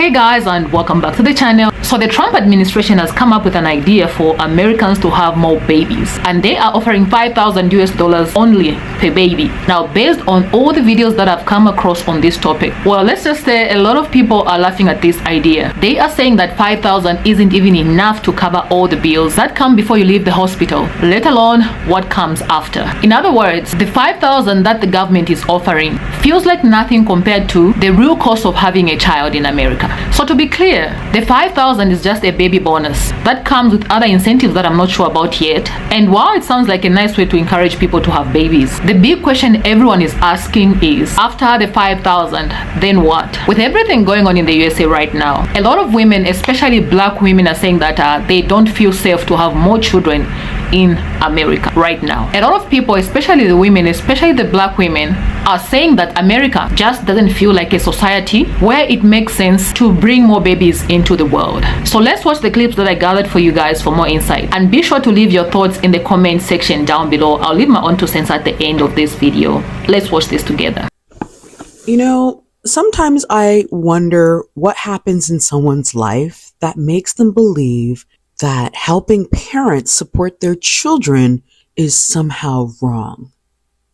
Hey guys, and welcome back to the channel. So the Trump administration has come up with an idea for Americans to have more babies, and they are offering $5,000 only per baby. Now, based on all the videos that I've come across on this topic, well, let's just say a lot of people are laughing at this idea. They are saying that $5,000 isn't even enough to cover all the bills that come before you leave the hospital, let alone what comes after. In other words, the $5,000 that the government is offering feels like nothing compared to the real cost of having a child in America. So to be clear, the $5,000 is just a baby bonus that comes with other incentives that I'm not sure about yet. And while it sounds like a nice way to encourage people to have babies, the big question everyone is asking is, after the $5,000, then what? With everything going on in the USA right now, a lot of women, especially black women, are saying that they don't feel safe to have more children in America right now. A lot of people, especially the women, especially the black women, are saying that America just doesn't feel like a society where it makes sense to bring more babies into the world. So let's watch the clips that I gathered for you guys for more insight, and be sure to leave your thoughts in the comment section down below. I'll leave my own 2 cents at the end of this video. Let's watch this together. You know, sometimes I wonder what happens in someone's life that makes them believe that helping parents support their children is somehow wrong.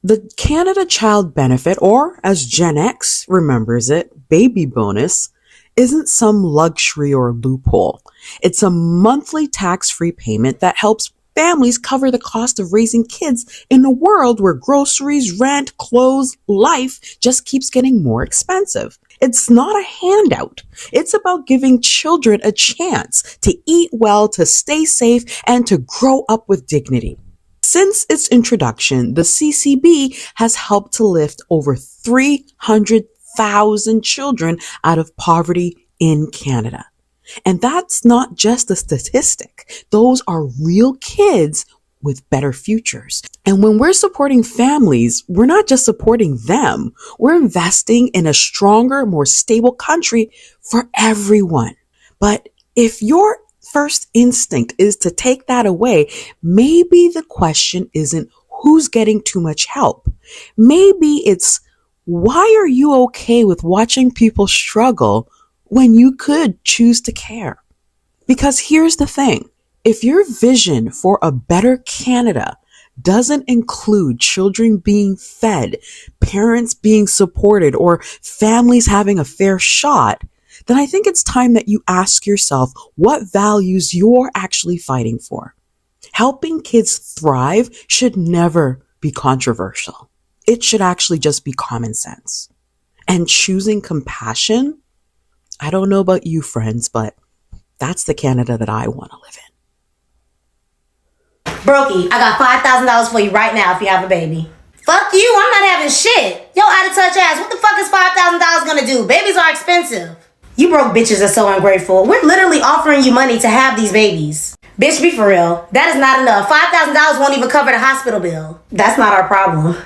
The Canada Child Benefit, or as Gen X remembers it, baby bonus, isn't some luxury or loophole. It's a monthly tax-free payment that helps families cover the cost of raising kids in a world where groceries, rent, clothes, life just keeps getting more expensive. It's not a handout. It's about giving children a chance to eat well, to stay safe, and to grow up with dignity. Since its introduction, the CCB has helped to lift over 300,000 children out of poverty in Canada. And that's not just a statistic. Those are real kids with better futures. And when we're supporting families, we're not just supporting them. We're investing in a stronger, more stable country for everyone. But if your first instinct is to take that away, maybe the question isn't who's getting too much help. Maybe it's, why are you okay with watching people struggle when you could choose to care? Because here's the thing. If your vision for a better Canada doesn't include children being fed, parents being supported, or families having a fair shot, then I think it's time that you ask yourself what values you're actually fighting for. Helping kids thrive should never be controversial. It should actually just be common sense. And choosing compassion, I don't know about you, friends, but that's the Canada that I want to live in. Brokey, I got $5,000 for you right now if you have a baby. Fuck you, I'm not having shit. Yo, out of touch ass, what the fuck is $5,000 gonna do? Babies are expensive. You broke bitches are so ungrateful. We're literally offering you money to have these babies. Bitch, be for real. That is not enough. $5,000 won't even cover the hospital bill. That's not our problem.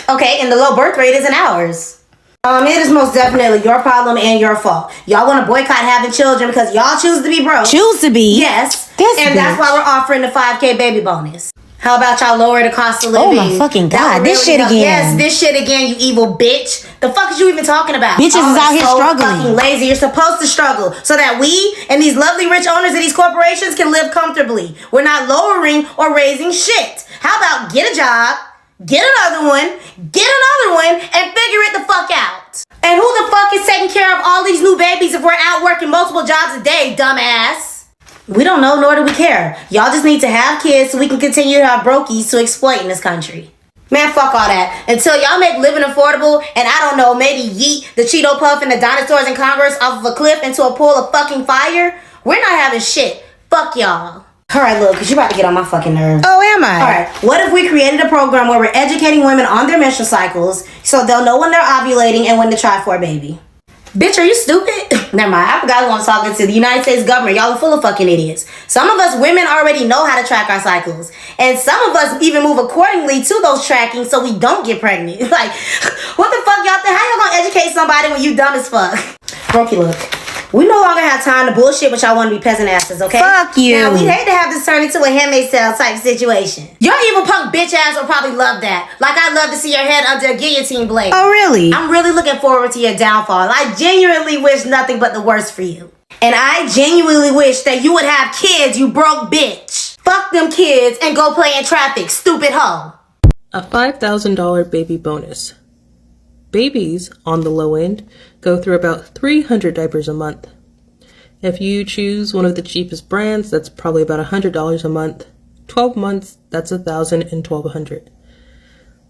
Okay, and the low birth rate isn't ours. It is most definitely your problem and your fault. Y'all want to boycott having children because y'all choose to be broke. Choose to be? Yes. That's why we're offering the 5K baby bonus. How about y'all lower the cost of living? Oh my fucking God, this shit again. Yes, this shit again, you evil bitch. The fuck is you even talking about? Bitches is out here struggling. Fucking lazy. You're supposed to struggle so that we and these lovely rich owners of these corporations can live comfortably. We're not lowering or raising shit. How about get a job, get another one, and figure it the fuck out. And who the fuck is taking care of all these new babies if we're out working multiple jobs a day, dumbass? We don't know, nor do we care. Y'all just need to have kids so we can continue to have brokies to exploit in this country. Man, fuck all that. Until y'all make living affordable and I don't know, maybe yeet the Cheeto Puff and the dinosaurs in Congress off of a cliff into a pool of fucking fire, we're not having shit. Fuck y'all. Alright, look, cause you're about to get on my fucking nerves. Oh, am I? Alright, what if we created a program where we're educating women on their menstrual cycles so they'll know when they're ovulating and when to try for a baby? Bitch, are you stupid? Never mind, I forgot who I'm talking to. The United States government. Y'all are full of fucking idiots. Some of us women already know how to track our cycles. And some of us even move accordingly to those trackings so we don't get pregnant. Like, what the fuck y'all think? How y'all gonna educate somebody when you dumb as fuck? Brokey, look. We no longer have time to bullshit with y'all want to be peasant asses, okay? Fuck you. Now, we'd hate to have this turn into a Handmaid's Tale type situation. Your evil punk bitch ass will probably love that. Like I'd love to see your head under a guillotine blade. Oh, really? I'm really looking forward to your downfall. I genuinely wish nothing but the worst for you. And I genuinely wish that you would have kids, you broke bitch. Fuck them kids and go play in traffic, stupid hoe. A $5,000 baby bonus. Babies, on the low end, go through about 300 diapers a month. If you choose one of the cheapest brands, that's probably about $100 a month. 12 months, that's $1,000 and $1,200.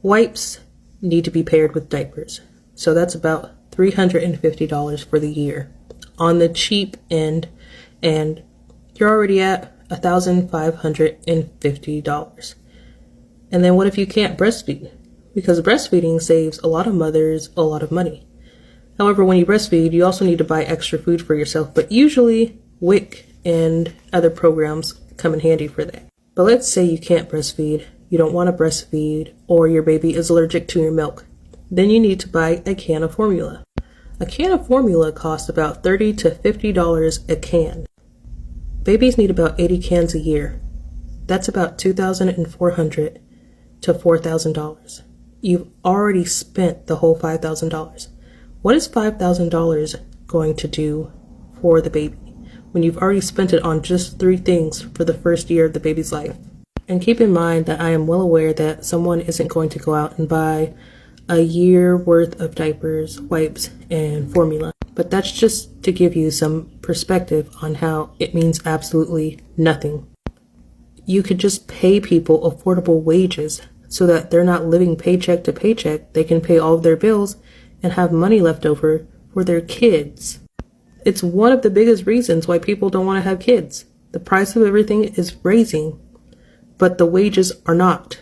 Wipes need to be paired with diapers, so that's about $350 for the year on the cheap end, and you're already at $1,550. And then what if you can't breastfeed? Because breastfeeding saves a lot of mothers a lot of money. However, when you breastfeed, you also need to buy extra food for yourself, but usually WIC and other programs come in handy for that. But let's say you can't breastfeed, you don't want to breastfeed, or your baby is allergic to your milk. Then you need to buy a can of formula. A can of formula costs about $30 to $50 a can. Babies need about 80 cans a year. That's about $2,400 to $4,000. You've already spent the whole $5,000. What is $5,000 going to do for the baby when you've already spent it on just 3 things for the first year of the baby's life? And keep in mind that I am well aware that someone isn't going to go out and buy a year worth of diapers, wipes, and formula. But that's just to give you some perspective on how it means absolutely nothing. You could just pay people affordable wages so that they're not living paycheck to paycheck. They can pay all of their bills and have money left over for their kids. It's one of the biggest reasons why people don't want to have kids. The price of everything is raising, but the wages are not.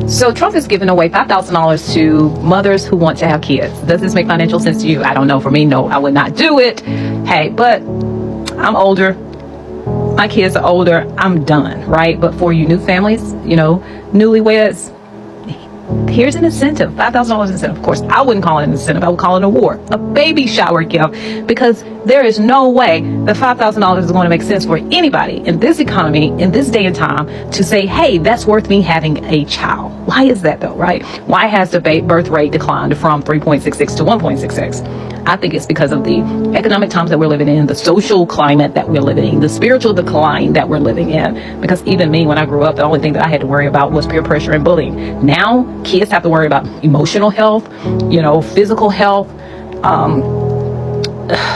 So Trump is giving away $5,000 to mothers who want to have kids. Does this make financial sense to you? I don't know. For me, no, I would not do it. Hey, but I'm older. My kids are older. I'm done, right? But for you new families, newlyweds, here's an incentive, $5,000 incentive. Of course, I wouldn't call it an incentive. I would call it an award, a baby shower gift, because there is no way that $5,000 is going to make sense for anybody in this economy, in this day and time, to say, hey, that's worth me having a child. Why is that though, right? Why has the birth rate declined from 3.66 to 1.66? I think it's because of the economic times that we're living in, the social climate that we're living in, the spiritual decline that we're living in. Because even me, when I grew up, the only thing that I had to worry about was peer pressure and bullying. Now, kids have to worry about emotional health, physical health,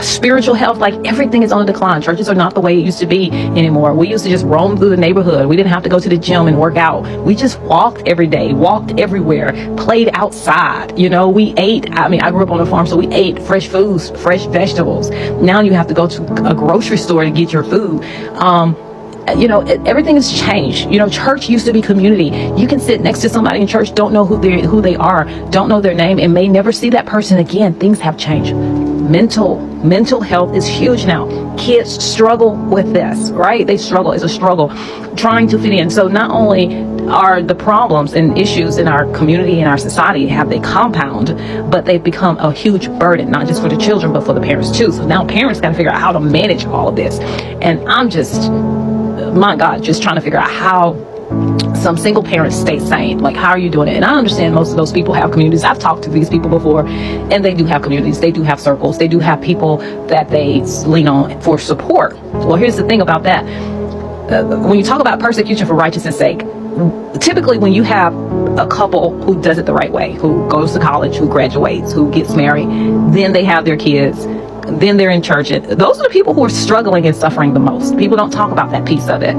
spiritual health. Like, everything is on the decline. Churches are not the way it used to be anymore. We used to just roam through the neighborhood. We didn't have to go to the gym and work out. We just walked every day, walked everywhere, played outside. We ate. I grew up on a farm, so we ate fresh foods, fresh vegetables. Now you have to go to a grocery store to get your food. Everything has changed. Church used to be community. You can sit next to somebody in church, don't know who they are, don't know their name, and may never see that person again. Things have changed. Mental health is huge now. Kids struggle with this, right? They struggle. It's a struggle trying to fit in. So not only are the problems and issues in our community and our society have they compound, but they've become a huge burden, not just for the children, but for the parents too. So now parents got to figure out how to manage all of this. And I'm just, my God, just trying to figure out how some single parents stay sane. Like, how are you doing it? And I understand most of those people have communities. I've talked to these people before, and they do have communities. They do have circles. They do have people that they lean on for support. Well, here's the thing about that. When you talk about persecution for righteousness' sake, typically when you have a couple who does it the right way, who goes to college, who graduates, who gets married, then they have their kids, then they're in church. Those are the people who are struggling and suffering the most. People don't talk about that piece of it.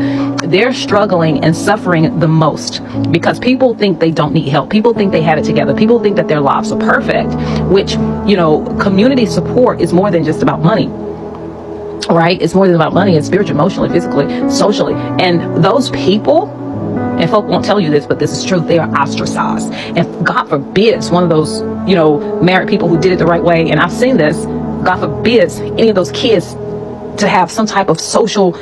They're struggling and suffering the most because people think they don't need help. People think they have it together. People think that their lives are perfect, which, community support is more than just about money. Right? It's more than about money. It's spiritually, emotionally, physically, socially. And those people, and folk won't tell you this, but this is true, they are ostracized. And God forbids one of those, married people who did it the right way, and I've seen this, God forbids any of those kids to have some type of social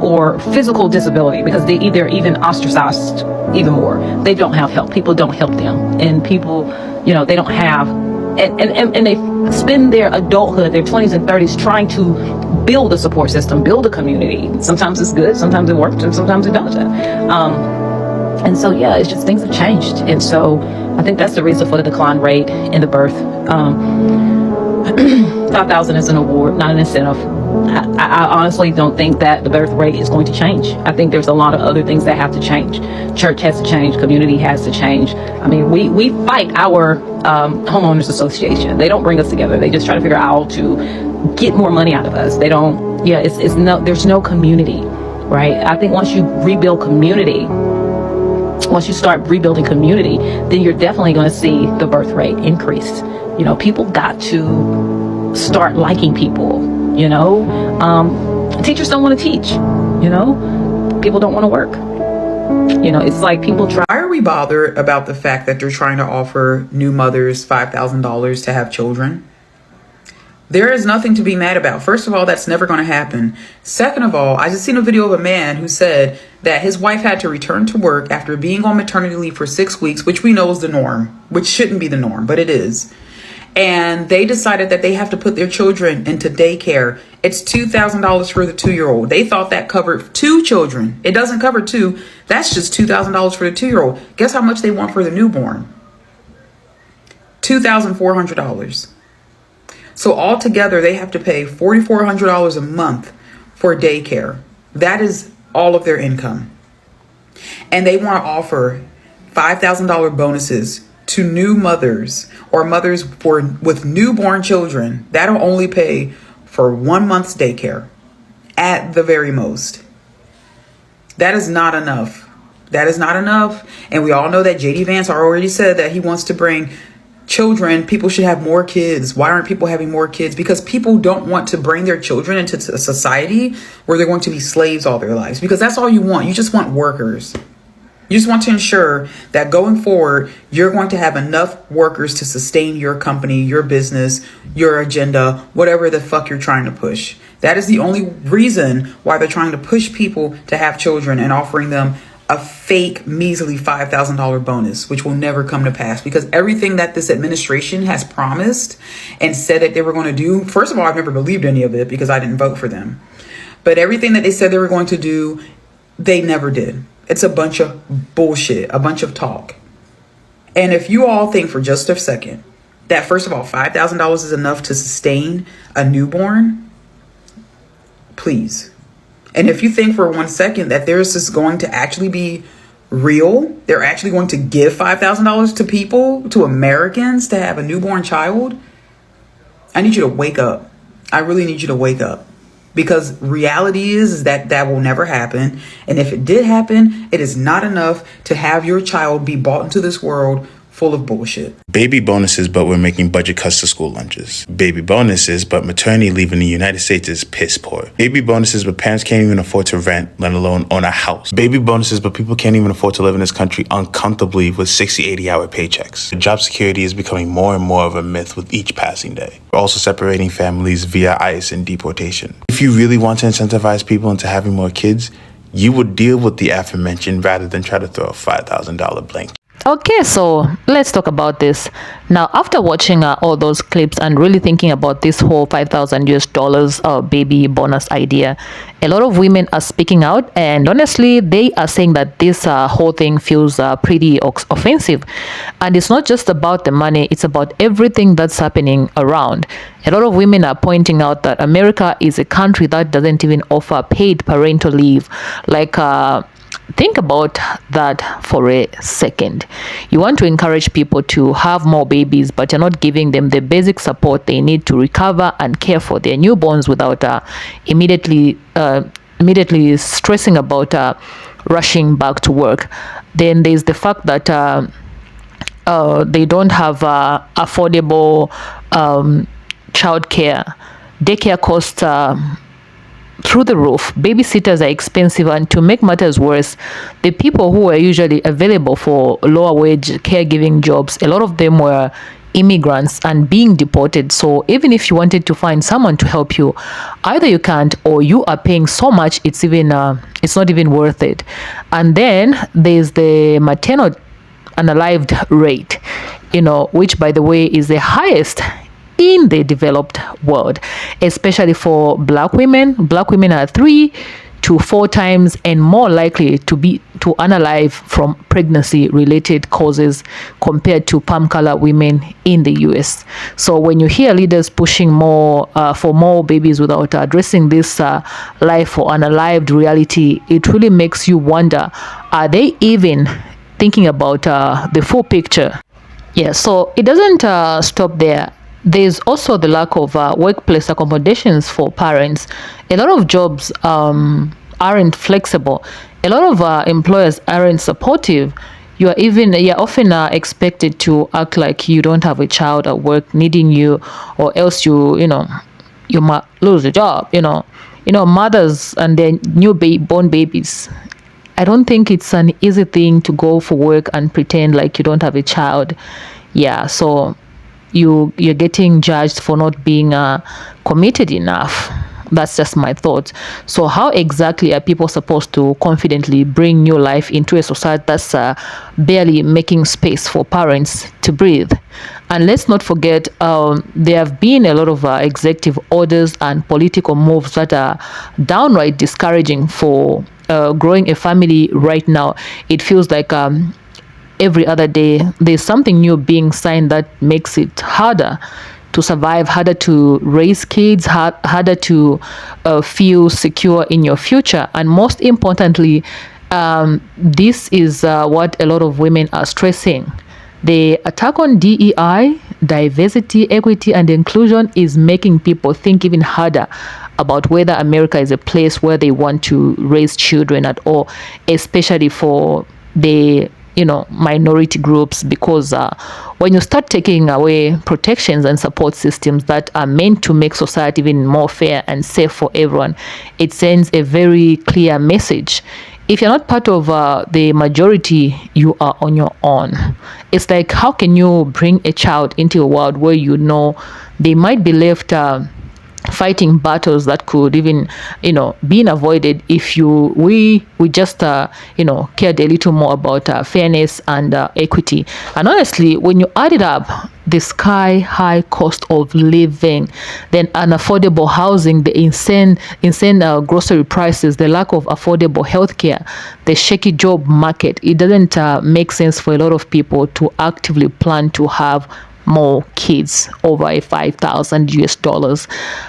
or physical disability, because they're even ostracized even more. They don't have help. People don't help them. And people, they don't have and they spend their adulthood, their 20s and 30s, trying to build a support system, build a community. Sometimes it's good, sometimes it works, and sometimes it doesn't. And so, yeah, it's just things have changed. And so I think that's the reason for the decline rate in the birth. 5,000 is an award, not an incentive. I honestly don't think that the birth rate is going to change. I think there's a lot of other things that have to change. Church has to change. Community has to change. I mean, we fight our homeowners association. They don't bring us together. They just try to figure out how to get more money out of us. They don't. Yeah, it's no. There's no community, right? I think once you rebuild community, once you start rebuilding community, then you're definitely going to see the birth rate increase. You know, people got to start liking people. You know, teachers don't want to teach. You know, people don't want to work. You know, it's like people try. Why are we bothered about the fact that they're trying to offer new mothers $5,000 to have children? There is nothing to be mad about. First of all, that's never going to happen. Second of all, I just seen a video of a man who said that his wife had to return to work after being on maternity leave for 6 weeks, which we know is the norm, which shouldn't be the norm, but it is. And they decided that they have to put their children into daycare. It's $2,000 for the 2-year-old. They thought that covered 2 children. It doesn't cover 2. That's just $2,000 for the 2-year-old. Guess how much they want for the newborn? $2,400. So altogether, they have to pay $4,400 a month for daycare. That is all of their income. And they want to offer $5,000 bonuses to new mothers or mothers with newborn children. That'll only pay for 1 month's daycare at the very most. That is not enough. That is not enough. And we all know that JD Vance already said that he wants to bring children. People should have more kids. Why aren't people having more kids? Because people don't want to bring their children into a society where they're going to be slaves all their lives. Because that's all you want. You just want workers. You just want to ensure that going forward, you're going to have enough workers to sustain your company, your business, your agenda, whatever the fuck you're trying to push. That is the only reason why they're trying to push people to have children and offering them a fake, measly $5,000 bonus, which will never come to pass, because everything that this administration has promised and said that they were going to do, first of all, I've never believed any of it because I didn't vote for them. But everything that they said they were going to do, they never did. It's a bunch of bullshit, a bunch of talk. And if you all think for just a second that, first of all, $5,000 is enough to sustain a newborn, please. And if you think for 1 second that there's just going to actually be real, they're actually going to give $5,000 to people, to Americans, to have a newborn child, I need you to wake up. I really need you to wake up. Because reality is that that will never happen. And if it did happen, it is not enough to have your child be brought into this world full of bullshit. Baby bonuses, but we're making budget cuts to school lunches. Baby bonuses, but maternity leave in the United States is piss poor. Baby bonuses, but parents can't even afford to rent, let alone own a house. Baby bonuses, but people can't even afford to live in this country uncomfortably with 60, 80-hour paychecks. Job security is becoming more and more of a myth with each passing day. We're also separating families via ICE and deportation. If you really want to incentivize people into having more kids, you would deal with the aforementioned rather than try to throw a $5,000 blanket. Okay, so let's talk about this. Now, after watching all those clips and really thinking about this whole $5,000 baby bonus idea, a lot of women are speaking out, and honestly, they are saying that this whole thing feels pretty offensive. And it's not just about the money, it's about everything that's happening around. A lot of women are pointing out that America is a country that doesn't even offer paid parental leave. Like, think about that for a second. You want to encourage people to have more babies, but you're not giving them the basic support they need to recover and care for their newborns without immediately stressing about rushing back to work. Then there's the fact that they don't have affordable childcare. Daycare costs through the roof. Babysitters are expensive, and to make matters worse, the people who were usually available for lower wage caregiving jobs, a lot of them were immigrants and being deported. So even if you wanted to find someone to help you, either you can't, or you are paying so much it's not even worth it. And then there's the maternal unalived rate. which by the way is the highest in the developed world, especially for black women. Black women are 3 to 4 times and more likely to unalive from pregnancy related causes compared to palm color women in the US. So when you hear leaders pushing more for more babies without addressing this life or unalived reality, it really makes you wonder, are they even thinking about the full picture? Yeah, so it doesn't stop there. There's also the lack of workplace accommodations for parents. A lot of jobs aren't flexible. A lot of employers aren't supportive. You're often expected to act like you don't have a child at work needing you, or else you might lose a job. Mothers and their born babies. I don't think it's an easy thing to go for work and pretend like you don't have a child. Yeah, so you're getting judged for not being committed enough. That's just my thoughts. So how exactly are people supposed to confidently bring new life into a society that's barely making space for parents to breathe? And let's not forget, there have been a lot of executive orders and political moves that are downright discouraging for growing a family right now. It feels like every other day there's something new being signed that makes it harder to survive, harder to raise kids, harder to feel secure in your future. And most importantly, this is what a lot of women are stressing. The attack on DEI, diversity, equity, and inclusion is making people think even harder about whether America is a place where they want to raise children at all, especially for the minority groups, because when you start taking away protections and support systems that are meant to make society even more fair and safe for everyone, it sends a very clear message. If you're not part of the majority, you are on your own. It's like, how can you bring a child into a world where they might be left fighting battles that could even been avoided if we just cared a little more about fairness and equity. And honestly, when you add it up, the sky high cost of living, then unaffordable housing, the insane grocery prices, the lack of affordable healthcare, the shaky job market, it doesn't make sense for a lot of people to actively plan to have more kids over a $5,000.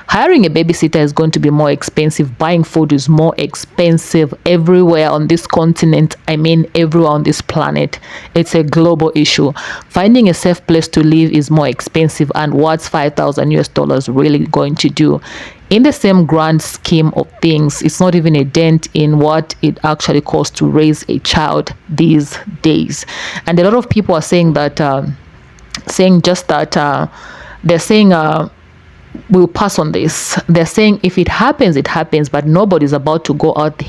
Hiring a babysitter is going to be more expensive. Buying food is more expensive everywhere on this continent. I mean, everywhere on this planet. It's a global issue. Finding a safe place to live is more expensive. And what's $5,000 really going to do? In the same grand scheme of things, it's not even a dent in what it actually costs to raise a child these days. And a lot of people are saying that they're saying we'll pass on this. They're saying if it happens, it happens, but nobody's about to go out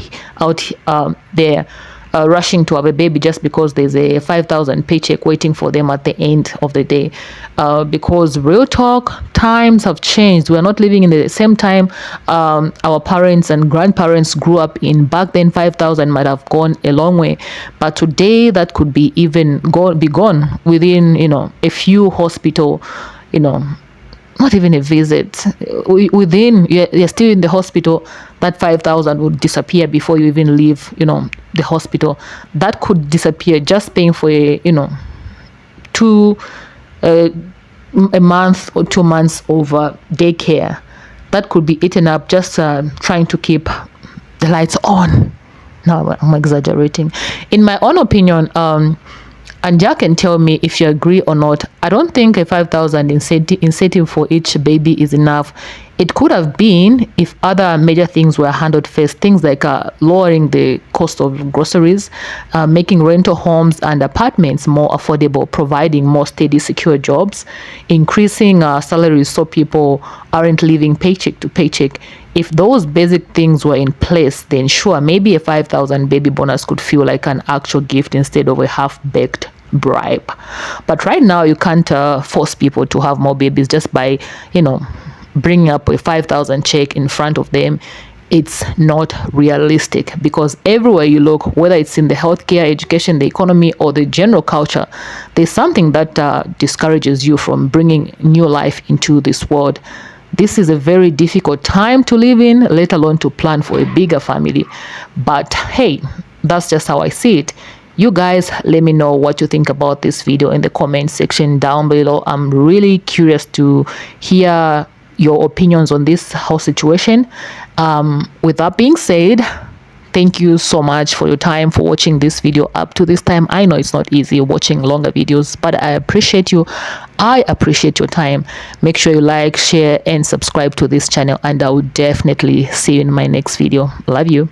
there rushing to have a baby just because there's a 5,000 paycheck waiting for them at the end of the day. Because real talk, times have changed. We're not living in the same time our parents and grandparents grew up in. Back then, 5,000 might have gone a long way, but today that could be even be gone within a few hospital, not even a visit. Within, you're still in the hospital, that 5,000 would disappear before you even leave, the hospital. That could disappear just paying for a month or 2 months over daycare. That could be eaten up just trying to keep the lights on. No, I'm exaggerating. In my own opinion, and Jack can tell me if you agree or not, I don't think a 5,000 incentive for each baby is enough. It could have been if other major things were handled first. Things like lowering the cost of groceries, making rental homes and apartments more affordable, providing more steady, secure jobs, increasing salaries so people aren't living paycheck to paycheck. If those basic things were in place, then sure, maybe a 5,000 baby bonus could feel like an actual gift instead of a half-baked bribe. But right now, you can't force people to have more babies just by, bringing up a 5,000 check in front of them. it's not realistic, because everywhere you look, whether it's in the healthcare, education, the economy, or the general culture, there's something that discourages you from bringing new life into this world. This is a very difficult time to live in, let alone to plan for a bigger family. But hey, that's just how I see it. You guys, let me know what you think about this video in the comment section down below. I'm really curious to hear your opinions on this whole situation. With that being said, thank you so much for your time, for watching this video up to this time. I know it's not easy watching longer videos, but I appreciate you. I appreciate your time. Make sure you like, share, and subscribe to this channel, and I will definitely see you in my next video. Love you.